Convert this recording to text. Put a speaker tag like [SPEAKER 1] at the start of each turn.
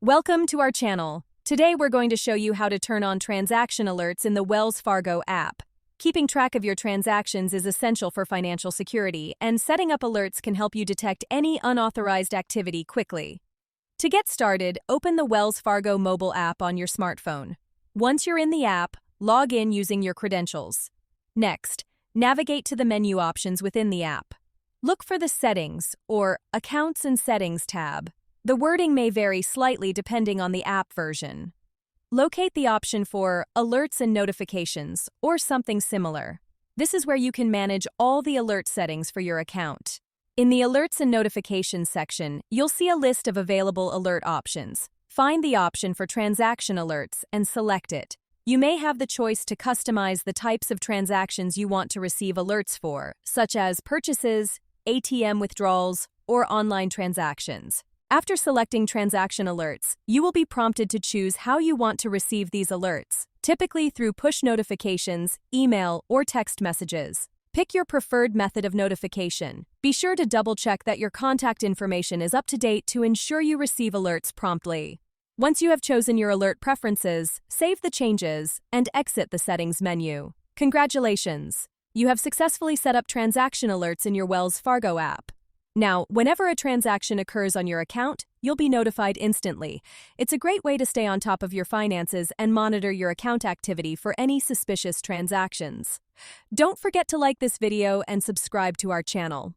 [SPEAKER 1] Welcome to our channel. Today we're going to show you how to turn on transaction alerts in the Wells Fargo app. Keeping track of your transactions is essential for financial security, and setting up alerts can help you detect any unauthorized activity quickly. To get started, open the Wells Fargo mobile app on your smartphone. Once you're in the app, log in using your credentials. Next, navigate to the menu options within the app. Look for the Settings or Accounts and Settings tab. The wording may vary slightly depending on the app version. Locate the option for Alerts and Notifications or something similar. This is where you can manage all the alert settings for your account. In the Alerts and Notifications section, you'll see a list of available alert options. Find the option for Transaction Alerts and select it. You may have the choice to customize the types of transactions you want to receive alerts for, such as purchases, ATM withdrawals, or online transactions. After selecting transaction alerts, you will be prompted to choose how you want to receive these alerts, typically through push notifications, email, or text messages. Pick your preferred method of notification. Be sure to double-check that your contact information is up to date to ensure you receive alerts promptly. Once you have chosen your alert preferences, save the changes and exit the Settings menu. Congratulations! You have successfully set up transaction alerts in your Wells Fargo app. Now, whenever a transaction occurs on your account, you'll be notified instantly. It's a great way to stay on top of your finances and monitor your account activity for any suspicious transactions. Don't forget to like this video and subscribe to our channel.